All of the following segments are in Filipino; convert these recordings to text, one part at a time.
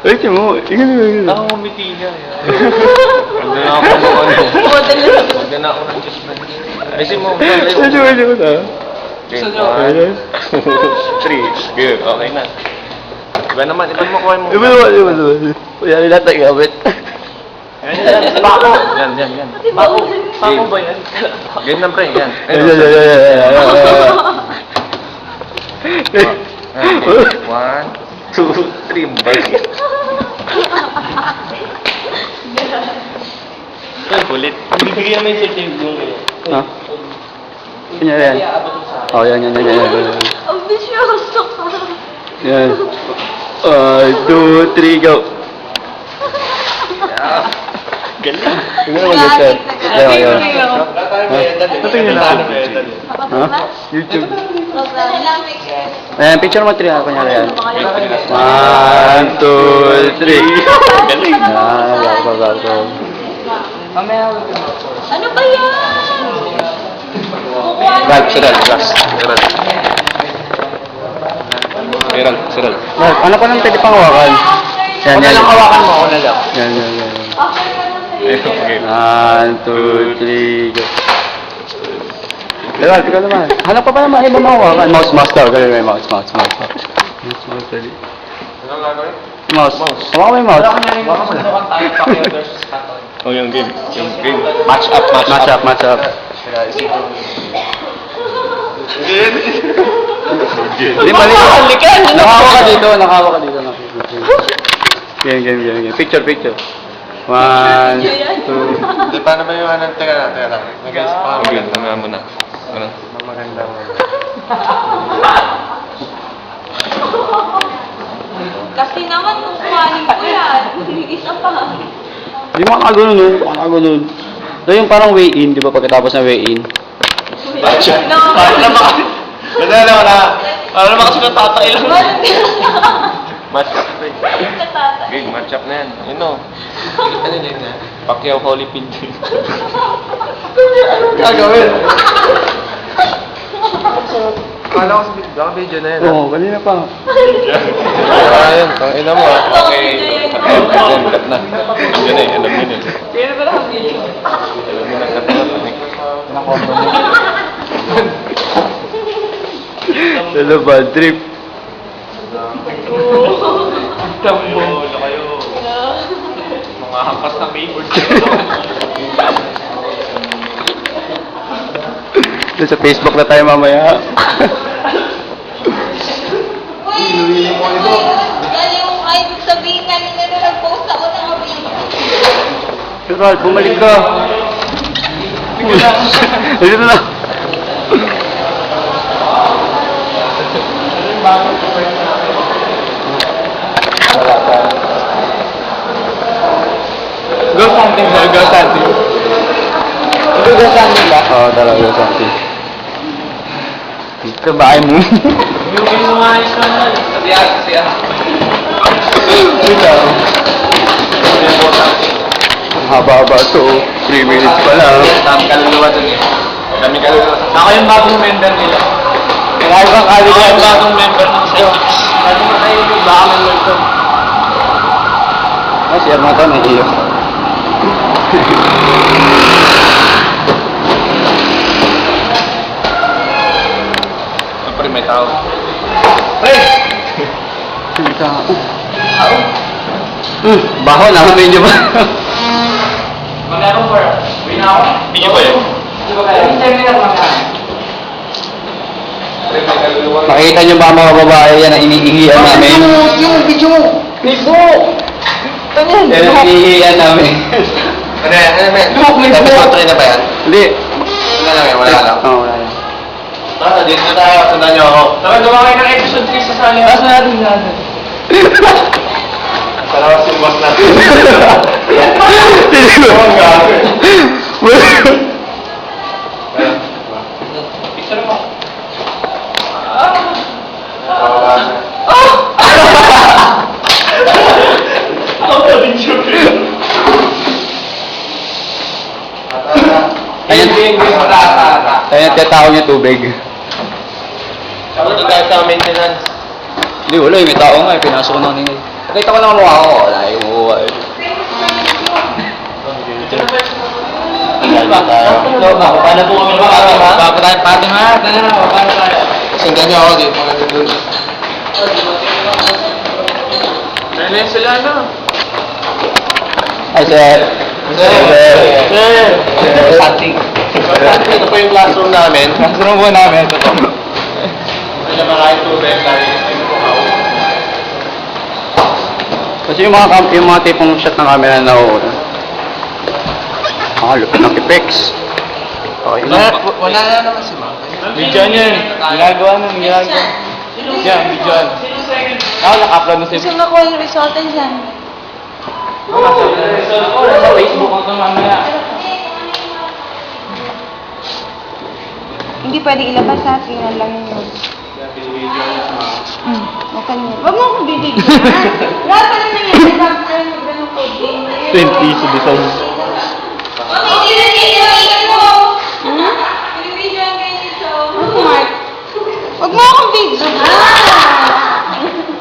Ay, mo. Tingnan mo. Ako umiti niya. Ganda na ako ng ano. Ganda na ako ng Diyos na. Ayusin mo. Ayun na. Okay, 1, 2, 3. Good. Okay na. Iba naman mo kuha mo. Iba naman. Kaya lahat ng gamit. Bako. Yan. Bako ba yan? Ganyan pre, yan. One, two, three, balik. Kulit. Bibigyan naman yung certificate mo. Ha? Yan. Oh, yan. Ang bisyoso ka. Yan. 1, 2, 3, go. Galing. Tingnan mo dito. Ayan. Tingnan natin. Ha? YouTube. Ayan, picture mo 3 ha, kunyari yan. 1, 2, 3. Galing. Bago. Ano ba yan? Siral. Ano pa nang pwede pang hawakan? Yan. Hawakan mo, ako na lang. Yan. Okay. 1, 2, 3, go. Ikaw naman. Hanap pa naman, iba mahawakan. Mouse daw. Galing may mouse. Mouse, dali. Anong gagawin? Mouse. Hawakan mo yung mouse. Oh, yung game. Match up. Match up. Hindi, mali. Nakahawa ka dito. Game. Picture. 1, 2. Hindi, paano ba yung anong teka lang. Nag-guess pa ako. Maganda mo na. Ano? Maganda mo. Kasi naman kung kuhanin ko yan, isa pa. Hindi makakagunon. So yung parang weigh-in, di ba pagkatapos ng weigh-in? No. Paano naman kasi natatay lang. Match up. Game, match up na yan. Yun o. Ano din na? Pacquiao Holyfield. Gagawin. Kala ko sa video na yan. Oo, kanina pa. Ayun, ang ina mo ah. Okay. Cut na. Yun eh, alam yun eh. Pero ba lang video? Alam mo na, cut na. Dala bad trip. Tambo. Kayo. Mga hampas na keyboard. Sa Facebook na tayo mamaya. Uy! Ano yung ay sabihin namin na nag-post ako ng video? Pero bumalik ka. Dito na. Go something ba? Go something. Go something ba? Oo, talaga something. Kabahay mo. Yung sumayos ka na. Kasi Ito. Haba-haba to. 3 minutes pa lang. Dami kaluluwa dun eh. Dami kaluluwa. Ako yung bagong member nila. Kaya ibang Ako kaluluwa. yung bagong member ng Celtics. Ano mo tayo yung baka member ko? Ay, share mo ito. Nahiyo. Siyempre may tao. Ito. Baho na. Medyo ba? Magkano for? Video ba yun? Makita nyo ba mga babae yan na iniihiyan namin? Yung video mo. Facebook! Yan ang iniihiyan namin. Ano yan? Tapos na ba yan? Hindi. Wala lang yan, wala lang. Oo, wala yan. Tara, dito na tayo. Sundan niyo ako. Tara, gawa kayo ng episode 3 sa sali. Tapos natin. Salamat si boss natin. Ang gagawin. Picture mo. Ayan, tatawag niya tubig. Punta tayo sa maintenance. Hindi, wala eh. May tao nga eh. Pinasok ko na nila. Nakita ko naman mukha ko. Wala yung mukha eh. Paano po kami makakama? Bago tayo pati mga. Paano tayo? Sundan niyo ako dito. Mga nandun. Ano sila ano? Ay, sir. Sir! Something. Ito po yung classroom namin. Classroom po namin. Ito po. Ano maraming tubig tayo. Kasi yung mga tipong shot ng camera na nauuna. Lupit ng Kipex. Okay na. Wala na naman si Ma'am. Bidyan yan. Ginagawa na, ginagawa. Yan, bidyan. Ako, naka-upload na sa Gusto nga ko yung resulta dyan. Sa Facebook ang mamaya. Hindi pwede ilabas sa tingnan lang yun. Okay niya. Wag mo akong bibigyan. Lahat pa naman yan. Ano ganun ko. 20 sa design. Wag mo akong bigyan.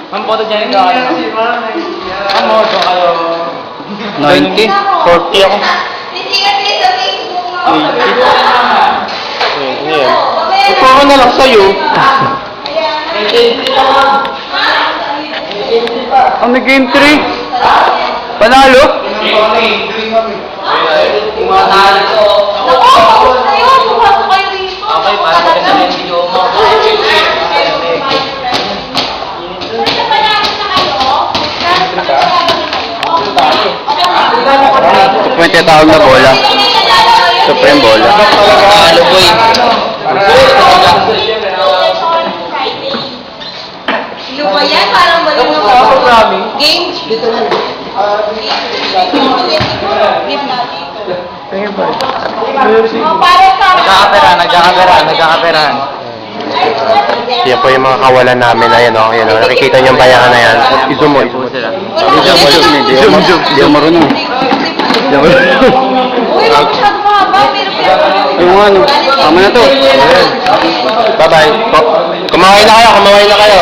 Ang photo dyan ito. Ang moto kayo. 90? 40 ako. Hindi kasi sa Facebook mo. Ano yan? Ito na lang sa'yo. Oh, may game 3. Panalo? Ako, sa'yo. Pumasok kayo dito. Okay, para sa kasi yung video mo. Ito yung tinatawag na bola. Supreme bola. Halo boy. Sino ba yan? Parang balong game. Nagkakaperahan. Yan po yung mga kawalan namin na yan, o. Yan, o. Nakikita niyo yung bayangan na yan. I-zoom mo. Sila. Hindi Hindi ako marunong. Uy, masyado mahaba. Pero Ay, mga ano. Tama na to. Bye-bye. Kumaway na kayo, kumaway na kayo.